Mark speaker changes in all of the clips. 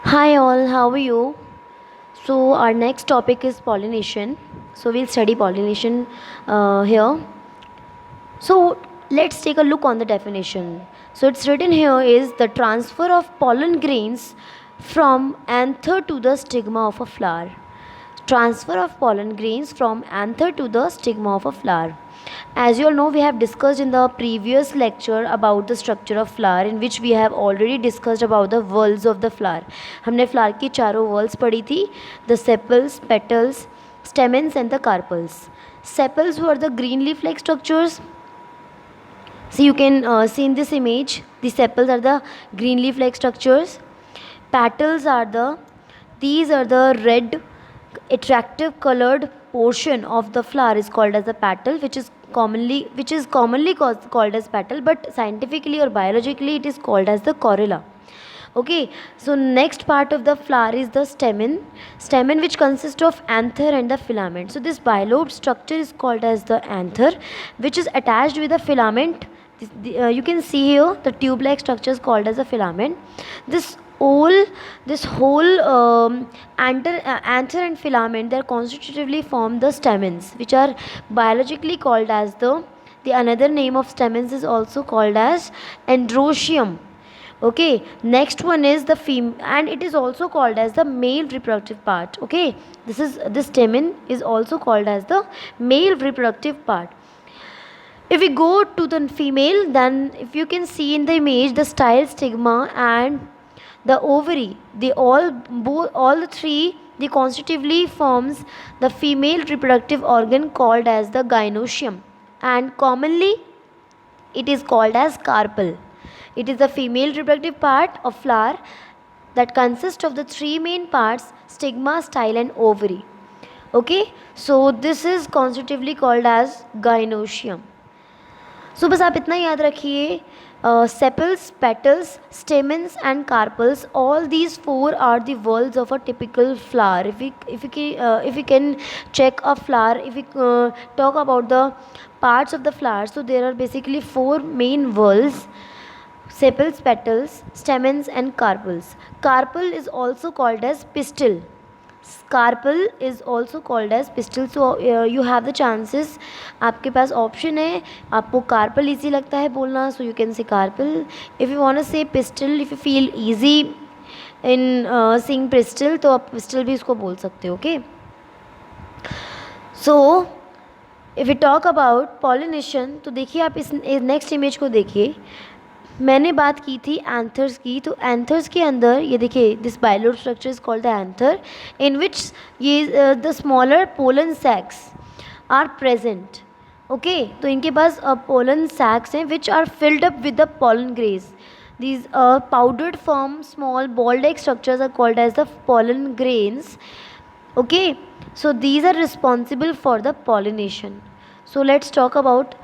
Speaker 1: Hi all, how are you? So our next topic is pollination. So we'll study pollination here. So let's take a look on the definition. So it's written here is the transfer of pollen grains from anther to the stigma of a flower. Transfer of pollen grains from anther to the stigma of a flower. As you all know, we have discussed in the previous lecture about the structure of flower, in which we have already discussed about the whorls of the flower. हमने flower की चारों whorls पढ़ी थी, the sepals, petals, stamens and the carpels. Sepals were the green leaf-like structures. So you can see in this image, the sepals are the green leaf-like structures. Petals are these are the red attractive colored portion of the flower is called as a petal, which is commonly called as petal, but scientifically or biologically it is called as the corolla. Okay, so next part of the flower is the stamen which consists of anther and the filament. So this bilobed structure is called as the anther, which is attached with a filament. You can see here the tube like structure is called as a filament. this whole this whole anther and filament, they are constitutively form the stamens, which are biologically called as the another name of stamens is also called as androecium. Okay, next one is the and it is also called as the male reproductive part. Okay, this stamen is also called as the male reproductive part. If we go to the female, then if you can see in the image, the style, stigma and the ovary, they all the three, they constitutively forms the female reproductive organ called as the gynoecium, and commonly it is called as carpel. It is the female reproductive part of flower that consists of the three main parts: stigma, style and ovary. Okay, so this is constitutively called as gynoecium. So बस आप इतना याद रखिए, sepals, petals, stamens and carpels, all these four are the whorls of a typical flower. If we can check a flower, if we talk about the parts of the flower, so there are basically four main whorls: sepals, petals, stamens and carpels. Carpel is also called as pistil. Carpel is also called as pistil. So you have the chances, आपके पास option है, आपको carpel easy लगता है बोलना, so you can say carpel. If you want to say pistil, if you feel easy in saying pistil, तो आप pistil भी इसको बोल सकते हो. Okay, so if you talk about pollination, तो देखिए आप इस नेक्स्ट इमेज को देखिए. मैंने बात की थी एंथर्स की, तो एंथर्स के अंदर ये देखिए, this bilobed structure is called the anther, in which ये the smaller pollen sacs are present. Okay, तो इनके पास पोलन सैक्स हैं which are filled up with the pollen grains. These powdered form small ball-like structures are called as the pollen grains. Okay, so these are responsible for the pollination. So let's talk about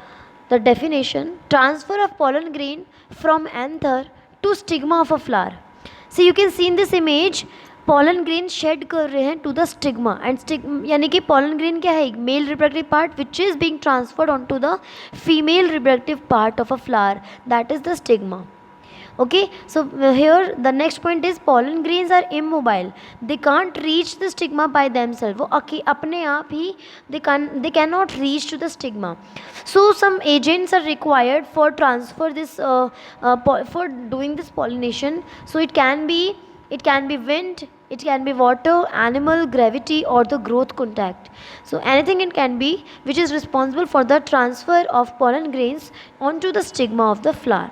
Speaker 1: the definition. Transfer of pollen grain from anther to stigma of a flower. So you can see in this image, pollen grain shed कर रहे हैं to the stigma, and यानी कि pollen grain क्या है, एक male reproductive part which is being transferred onto the female reproductive part of a flower, that is the stigma. Okay, so here the next point is pollen grains are immobile. They can't reach the stigma by themselves. वो अपने आप ही they cannot reach to the stigma. So some agents are required for transfer this for doing this pollination. So it can be wind, it can be water, animal, gravity or the growth contact. So anything it can be which is responsible for the transfer of pollen grains onto the stigma of the flower.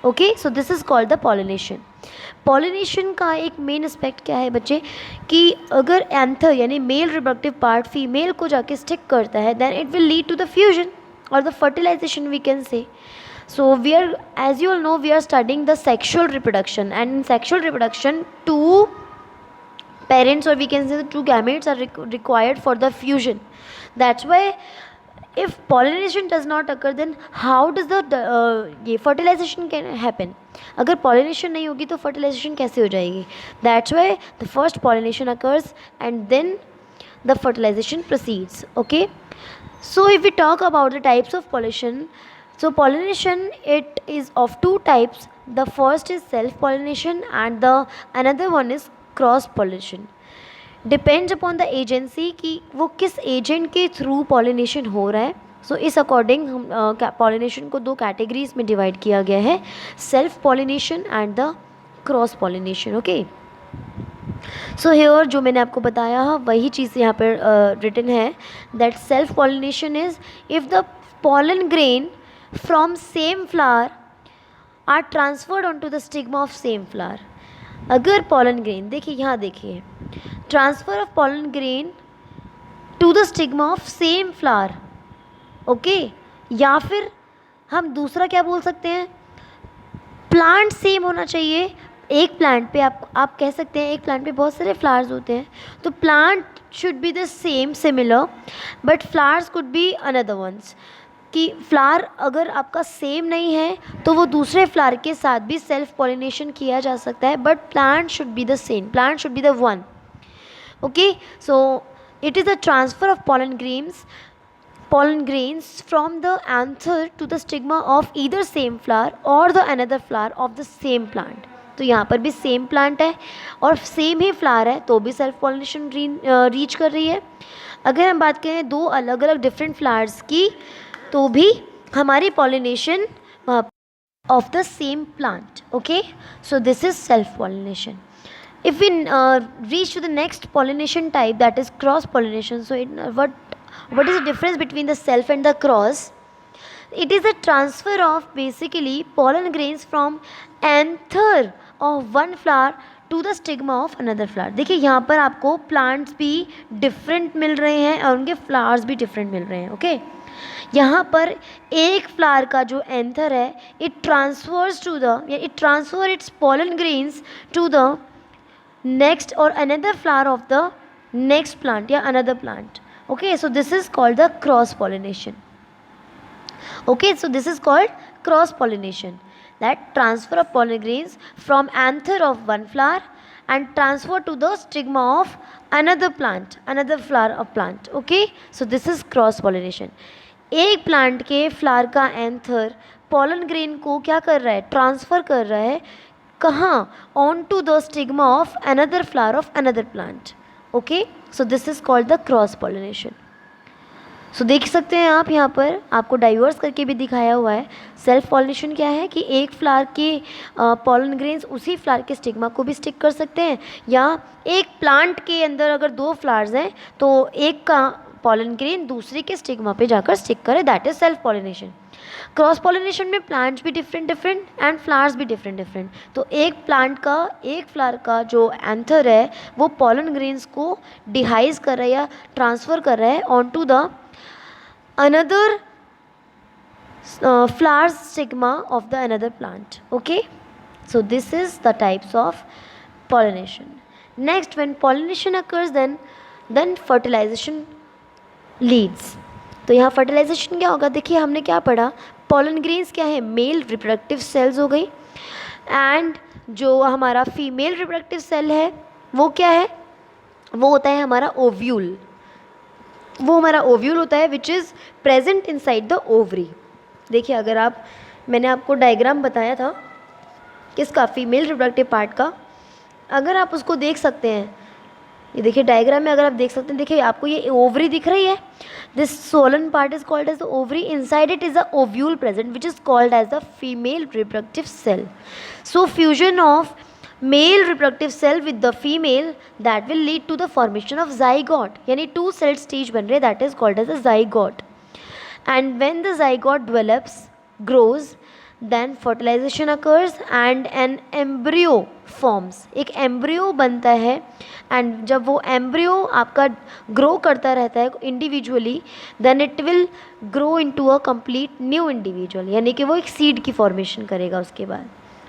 Speaker 1: Okay, so this is called the pollination. Pollination का एक main aspect क्या है बच्चे, कि अगर anther यानी male reproductive part female को जाके स्टिक करता है, then it will lead to the fusion और the fertilisation we can say. So we are, as you all know, we are studying the sexual reproduction, and in sexual reproduction two parents, or we can say the two gametes are required for the fusion. That's why if pollination does not occur, then how does the fertilization can happen. अगर pollination नहीं होगी तो fertilization कैसे हो जाएगी. That's why the first pollination occurs and then the fertilization proceeds. Okay, so if we talk about the types of pollination, so pollination, it is of two types. The first is self pollination and the another one is cross pollination depends upon the agency कि वो किस agent के through pollination हो रहा है. सो इस according हम pollination को दो कैटेगरीज में डिवाइड किया गया है, self pollination and the cross pollination. Okay, so here जो मैंने आपको बताया वही चीज़ यहाँ पर रिटन है that self pollination is if the pollen grain from same flower are transferred onto the stigma of same flower. अगर pollen grain, देखिए यहाँ देखिए, transfer of pollen grain to the stigma of same flower, okay, या फिर हम दूसरा क्या बोल सकते हैं, प्लांट सेम होना चाहिए. एक प्लांट पे आप कह सकते हैं एक प्लांट पे बहुत सारे फ्लावर्स होते हैं, तो plant should be the same similar but flowers could be another ones. कि फ्लावर अगर आपका सेम नहीं है तो वो दूसरे फ्लावर के साथ भी सेल्फ पॉलिनेशन किया जा सकता है, but plant should be the same, plant should be the one. Okay, so it is the transfer of pollen grains from the anther to the stigma of either same flower or the another flower of the same plant. तो यहाँ पर भी same plant है और same ही flower है तो भी self pollination reach कर रही है. अगर हम बात करें दो अलग अलग डिफरेंट फ्लावर्स की तो भी हमारी pollination of the same plant. Okay, so this is self pollination. If we reach to the next pollination type, that is cross pollination. So what is the difference between the self and the cross? It is a transfer of basically pollen grains from anther of one flower to the stigma of another flower. देखिए यहाँ पर आपको plants भी different मिल रहे हैं और उनके flowers भी different मिल रहे हैं. ओके, यहाँ पर एक फ्लावर का जो एंथर है it transfer its pollen grains to the next or another flower of the next plant या another plant. Okay, so this is called the cross pollination. Okay, so this is called cross pollination, that transfer of pollen grains from anther of one flower and transfer to the stigma of another plant, another flower of plant. Okay, so this is cross pollination. एक plant के flower का anther pollen grain को क्या कर रहा है, transfer कर रहा है कहाँ, on to the stigma of another flower of another plant. Okay, so this is called the cross pollination. So देख सकते हैं आप यहाँ पर आपको डाइवर्स करके भी दिखाया हुआ है. सेल्फ पॉलिनेशन क्या है कि एक फ्लावर के पॉलन ग्रेन्स उसी फ्लावर के स्टिग्मा को भी स्टिक कर सकते हैं, या एक प्लांट के अंदर अगर दो फ्लावर्स हैं तो एक का पॉलन ग्रेन दूसरे के स्टिग्मा पे जाकर स्टिक करे, that is self pollination. Cross pollination में प्लांट्स भी डिफरेंट एंड फ्लावर्स भी डिफरेंट. तो एक प्लांट का एक फ्लावर का जो एंथर है वो पॉलन ग्रेन्स को डिहाइज कर रहा है या ट्रांसफ़र कर रहा है on to the another flower stigma of the another plant. Okay, so this is the types of pollination. Next, when pollination occurs, then fertilization leads. तो यहाँ फर्टिलाइजेशन क्या होगा, देखिए हमने क्या पढ़ा, पॉलन ग्रेन्स क्या है, मेल रिप्रोडक्टिव सेल्स हो गई, एंड जो हमारा फीमेल रिप्रोडक्टिव सेल है वो क्या है, वो होता है हमारा ओव्यूल. वो हमारा ओव्यूल होता है which is present inside the ovary. देखिए अगर आप, मैंने आपको डायग्राम बताया था किसका, फीमेल रिप्रोडक्टिव पार्ट का, अगर आप उसको देख सकते हैं, ये देखिए डायग्राम में अगर आप देख सकते हैं, देखिए आपको ये ओवरी दिख रही है, this swollen part is called as the ovary, inside it is a ovule present which is called as the female reproductive cell. So fusion of male reproductive cell with the female that will lead to the formation of zygote, यानी 2 cell stage बन रहे, that is called as a zygote. And when the zygote develops, grows, then fertilization occurs and an embryo forms. एक embryo बनता है, and जब वो embryo आपका grow करता रहता है individually, then it will grow into a complete new individual, यानी कि वो एक seed की formation करेगा उसके बाद.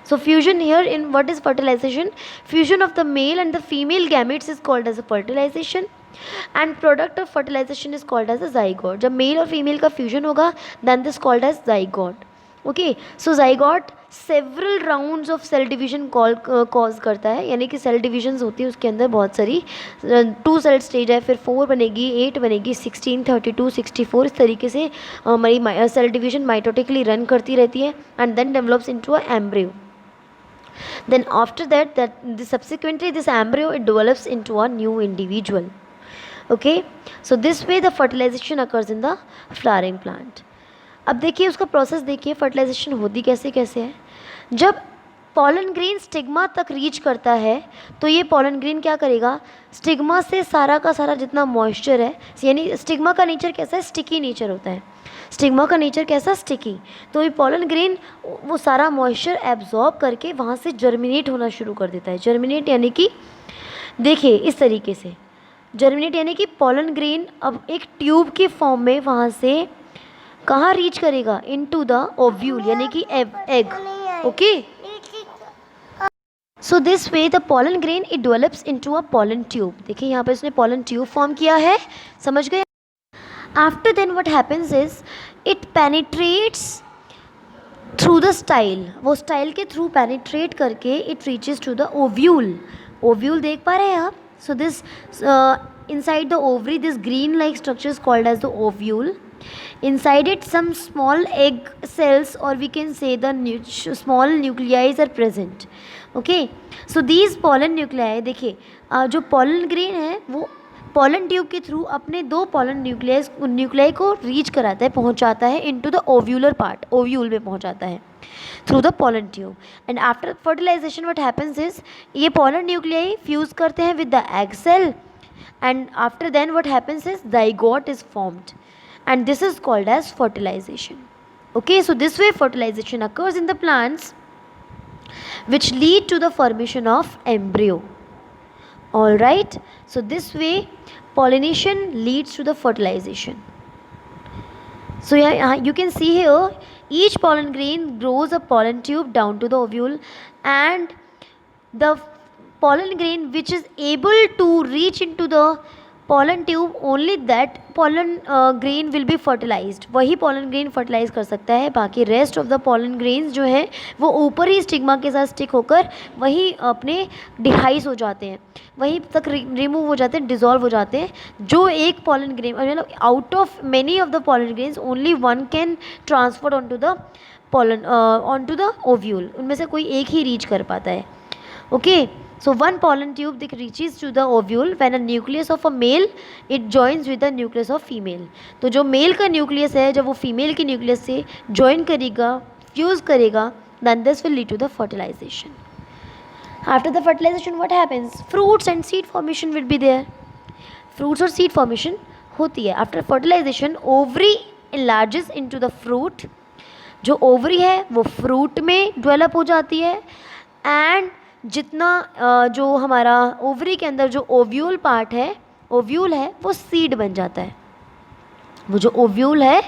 Speaker 1: So fusion here in what is fertilization? Fusion of the male and the female gametes is called as a fertilization. And product of fertilization is called as a zygote. जब male और female का fusion होगा then this called as zygote. Okay, so zygote several rounds of cell division cause करता है, यानी कि cell divisions होती है उसके अंदर बहुत सारी, 2 सेल स्टेज है, फिर 4 बनेगी, 8 बनेगी, 16, 32, 64, इस तरीके से हमारी सेल डिवीजन माइटोटिकली रन करती रहती है and then develops into a embryo. Then after that subsequently this embryo it develops into a new individual. Okay, so this way the fertilization occurs in the flowering plant. अब देखिए उसका process देखिए, fertilisation होती कैसे कैसे है. जब pollen grain stigma तक रीच करता है तो ये पॉलन ग्रेन क्या करेगा, स्टिग्मा से सारा का सारा जितना मॉइस्चर है, यानी स्टिग्मा का नेचर कैसा है, स्टिकी नेचर होता है. स्टिग्मा का नेचर कैसा, स्टिकी. तो ये पॉलन ग्रेन वो सारा मॉइस्चर एब्जॉर्ब करके वहाँ से जर्मिनेट होना शुरू कर देता है. जर्मिनेट यानी कि देखिए इस तरीके से जर्मिनेट यानी कि पॉलन ग्रेन अब एक ट्यूब के फॉर्म में वहाँ से कहाँ रीच करेगा, इनटू द ओव्यूल यानी कि egg. Okay, so this way the pollen grain it develops into a pollen tube. देखिए यहाँ पे इसने पॉलन ट्यूब फॉर्म किया है, समझ गए. After then what happens is it penetrates through the style. वो स्टाइल के थ्रू पेनिट्रेट करके it reaches to the ovule. Ovule देख पा रहे हैं आप. So this inside the ovary this green like structure is called as the ovule. Inside it some small egg cells or we can say the small nuclei are present. Okay, so these pollen nuclei देखिए जो pollen grain है वो pollen tube के through अपने दो pollen nuclei को reach कराता है, पहुंचाता है into the ovular part, ovule में पहुंचाता है through the pollen tube. And after fertilization what happens is ये pollen nuclei fuse करते हैं with the egg cell. And after then what happens is zygote is formed and this is called as fertilization. Okay, so this way fertilization occurs in the plants which lead to the formation of embryo. All right, so this way pollination leads to the fertilization. So yeah, you can see here each pollen grain grows a pollen tube down to the ovule and the pollen grain which is able to reach into the pollen tube only that pollen grain will be fertilized. वही pollen grain fertilize कर सकता है, बाकी rest of the pollen grains जो है वो ऊपर ही stigma के साथ स्टिक होकर वहीं अपने डिहाइस हो जाते हैं, वहीं तक रिमूव हो जाते हैं, डिज़ोल्व हो जाते हैं. जो एक pollen grain मतलब out of many of the pollen grains only one can transfer on to the pollen onto the ovule. उनमें से कोई एक ही रीच कर पाता है. Okay, so one pollen tube reaches to the ovule when a nucleus of a male it joins with the nucleus of female. तो जो mail का न्यूक्लियस है जब वो फीमेल के न्यूक्लियस से ज्वाइन करेगा, फ्यूज़ करेगा, then this will lead to the fertilization. After the fertilization what happens? Fruits and seed formation will be there. Fruits और seed formation होती है. After fertilization ovary enlarges into the fruit. जो ovary है वो fruit में develop हो जाती है and जितना जो हमारा ओवरी के अंदर जो ओव्यूल पार्ट है, ओव्यूल है वो सीड बन जाता है. वो जो ओव्यूल है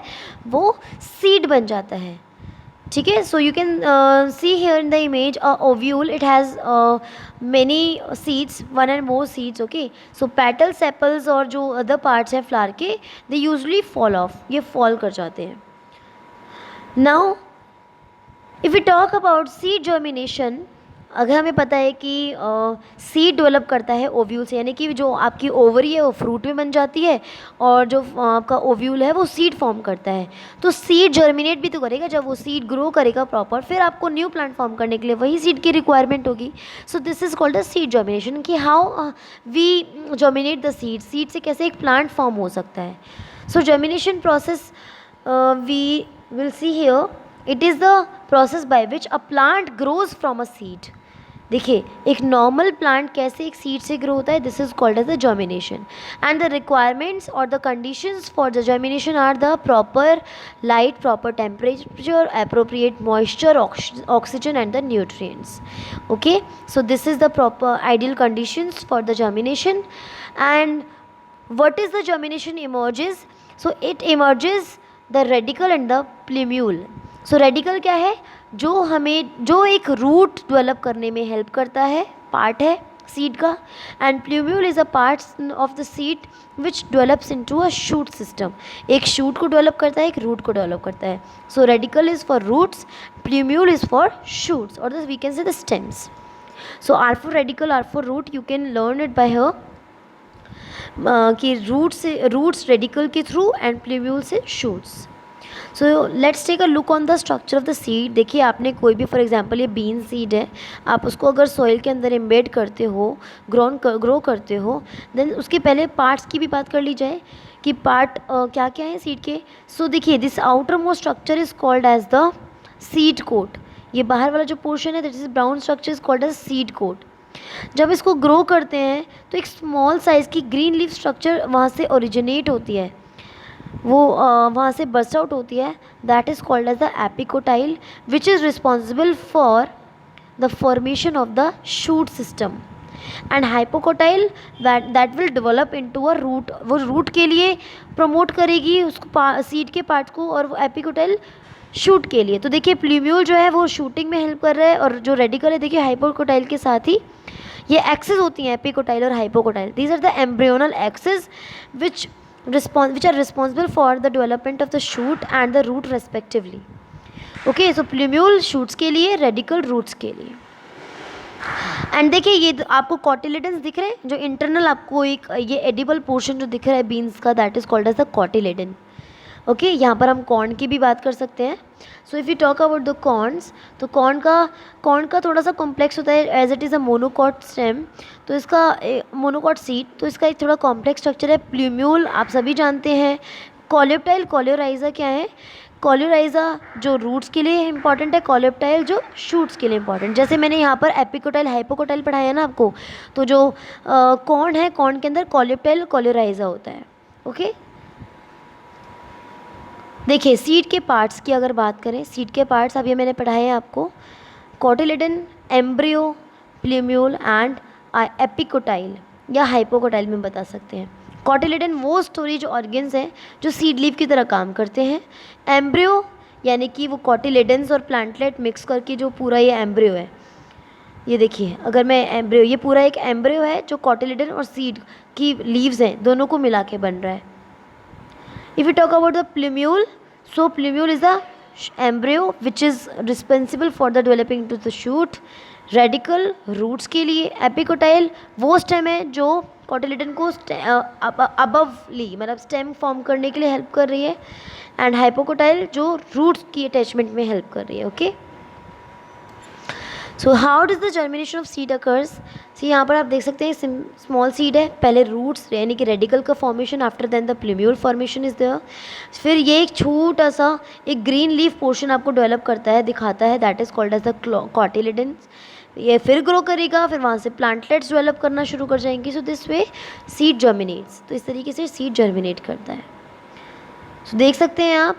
Speaker 1: वो सीड बन जाता है. ठीक है, सो you can see here in the image ovule it has many seeds, one and more seeds. Okay, so petal sepals और जो अदर पार्ट्स हैं फ्लावर के दे यूजली फॉल ऑफ, ये फॉल कर जाते हैं. Now if you talk about seed germination, अगर हमें पता है कि सीड डेवलप करता है ओव्यूल से, यानी कि जो आपकी ओवरी है वो फ्रूट में बन जाती है और जो आपका ओव्यूल है वो सीड फॉर्म करता है. तो सीड जर्मिनेट भी तो करेगा, जब वो सीड ग्रो करेगा प्रॉपर फिर आपको न्यू प्लांट फॉर्म करने के लिए वही सीड की रिक्वायरमेंट होगी. So this is called the seed germination, कि how we germinate the seed, seed से कैसे एक प्लांट फॉर्म हो सकता है. So germination process we will see here, it is the process by which a plant grows from a seed. देखिए एक normal plant कैसे एक सीड से ग्रो होता है, this is called as the germination. And the requirements और the conditions for the germination are the proper light, proper temperature, appropriate moisture, oxygen and the nutrients. Okay, so this is the proper ideal conditions for the germination. And what is the germination emerges? So it emerges the radicle and the plumule. So radicle क्या है? जो एक root develop करने में help करता है, part है seed का. And plumule is a part of the seed which develops into a shoot system. एक शूट को डेवलप करता है, एक रूट को डेवलप करता है. So radicle is for roots, plumule is for shoots और we can say the stems. So R for radicle, R for root, you can learn it by heart कि roots radicle के through and plumule से shoots. So let's take a look on the structure of the seed. देखिए आपने कोई भी, for example ये been seed है, आप उसको अगर सॉइल के अंदर एम्बेड करते हो, ग्रो करते हो, देन उसके पहले पार्ट्स की भी बात कर ली जाए कि पार्ट क्या क्या है सीड के। सो देखिए this outer most structure is called as the seed coat. ये बाहर वाला जो पोर्शन है that is brown structure is called as seed coat. जब इसको ग्रो करते हैं तो एक स्मॉल साइज़ की ग्रीन लीफ स्ट्रक्चर वहाँ से ओरिजिनेट होती है, वो वहाँ से बर्स्ट आउट होती है, that is called as the epicotyl which is responsible for the formation of the shoot system. And hypocotyl that will develop into a root, वो रूट के लिए प्रमोट करेगी उसको सीड के पार्ट को, और वो एपिकोटाइल शूट के लिए। तो देखिए प्लूम्यूल जो है वो शूटिंग में हेल्प कर रहा है, और जो रेडिकल है देखिए हाइपोकोटाइल के साथ ही ये एक्सेस होती हैं एपिकोटाइल और hypocotyl. These are the embryonal axes which which are responsible for the development of the shoot and the root respectively. Okay, so plumule shoots के लिए, radical roots के लिए। एंड देखिए ये आपको कॉटिलेडन्स दिख रहे हैं, जो इंटरनल आपको एक ये एडिबल पोर्शन जो दिख रहा है बीन्स का, that is called as the cotyledon. Okay, यहाँ पर हम कॉर्न की भी बात कर सकते हैं। So if you talk about the corns, तो कॉर्न का थोड़ा सा कॉम्प्लेक्स होता है as it is a monocot stem, तो इसका मोनोकॉट सीड, तो इसका एक थोड़ा कॉम्प्लेक्स स्ट्रक्चर है। प्लूम्यूल आप सभी जानते हैं। कॉलियोप्टाइल कोलियोराइजा क्या है? कोलियोराइजा जो रूट्स के लिए इंपॉर्टेंट है, कोलियोप्टाइल जो शूट्स के लिए इंपॉर्टेंट। जैसे मैंने यहाँ पर एपिकोटाइल हाइपोकोटाइल पढ़ाया है ना आपको, तो जो कॉर्न है, कॉर्न के अंदर कोलियोप्टाइल कोलियोराइजा होता है। ओके, देखिए सीड के पार्ट्स की अगर बात करें, सीड के पार्ट्स अभी मैंने पढ़ाए हैं आपको, cotyledon, embryo, plumule and epicotyl या हाइपोकोटाइल में बता सकते हैं। कोटिलेडन वो स्टोरेज ऑर्गन्स हैं जो सीड लीफ की तरह काम करते हैं। एम्ब्रियो यानी कि वो कोटिलेडन्स और प्लांटलेट मिक्स करके जो पूरा ये एम्ब्रियो है, ये देखिए अगर मैं एम्ब्रियो, ये पूरा एक एम्ब्रियो है जो कोटिलेडन और सीड की लीव्स हैं दोनों को मिला के बन रहा है। If you talk about the plumule, so plumule is the embryo which is responsible for the developing to the shoot. Radical roots के लिए, एपिकोटाइल वो स्टेम है जो कोटिलेडन को अबवली मतलब स्टेम फॉर्म करने के लिए हेल्प कर रही है, एंड हाइपोकोटाइल जो रूट्स की अटैचमेंट में हेल्प कर रही है। Okay, so how does the germination of seed occurs? See यहाँ पर आप देख सकते हैं स्मॉल सीड है, पहले रूट्स यानी कि रेडिकल का formation, after then the plumule formation is there. फिर ये एक छोटा सा एक ग्रीन लीफ पोर्शन आपको डेवलप करता है, दिखाता है, that is called as the cotyledons. ये फिर ग्रो करेगा, फिर वहाँ से प्लांटलेट्स डेवलप करना शुरू कर जाएंगी। So this way seed germinates, तो इस तरीके से सीड जर्मिनेट करता है। सो देख सकते हैं आप,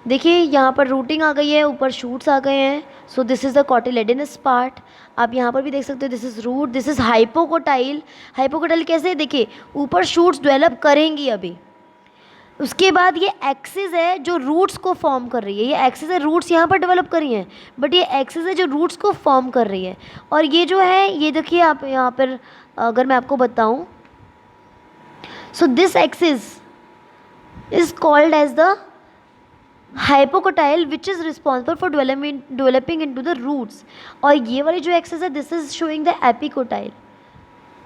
Speaker 1: देखिए यहाँ पर रूटिंग आ गई है, ऊपर शूट्स आ गए हैं। So this is the cotyledons part. आप यहाँ पर भी देख सकते हो, this is root, this is hypocotyl. Hypocotyl कैसे? देखिए ऊपर शूट्स डेवलप करेंगी अभी, उसके बाद ये एक्सिस है जो रूट्स को फॉर्म कर रही है। ये एक्सिस है, रूट्स यहाँ पर डेवलप कर रही हैं, बट ये एक्सिस है जो रूट्स को फॉर्म कर रही है। और ये जो है, ये देखिए आप यहाँ पर अगर मैं आपको बताऊँ, so this axis is called as the hypocotyl which is responsible for developing into the roots. और ये वाली जो एक्सेस है, this is showing the epicotyl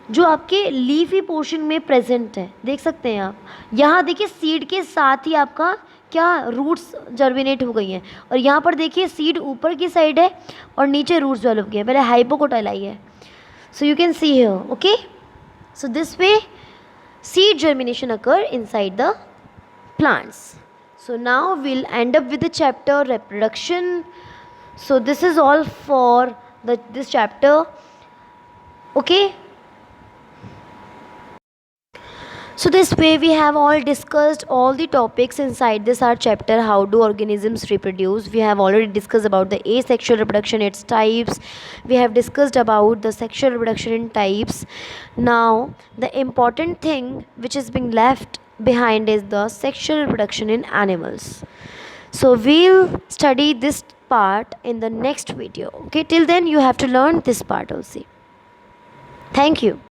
Speaker 1: जो आपके लीफी पोर्शन में प्रेजेंट है। देख सकते हैं आप यहाँ, देखिए सीड के साथ ही आपका क्या रूट्स जर्मिनेट हो गई हैं, और यहाँ पर देखिए सीड ऊपर की साइड है और नीचे रूट्स डेवलप किए हैं, पहले हाइपोकोटाइल आई है। सो you can see here. Okay, so this way seed germination occur inside the plants. So now we'll end up with the chapter reproduction. So this is all for this chapter. Okay, so this way we have all discussed all the topics inside this our chapter, how do organisms reproduce. We have already discussed about the asexual reproduction, its types. We have discussed about the sexual reproduction in types. Now the important thing which is being left behind is the sexual reproduction in animals. So we'll study this part in the next video. Okay, till then you have to learn this part also. Thank you.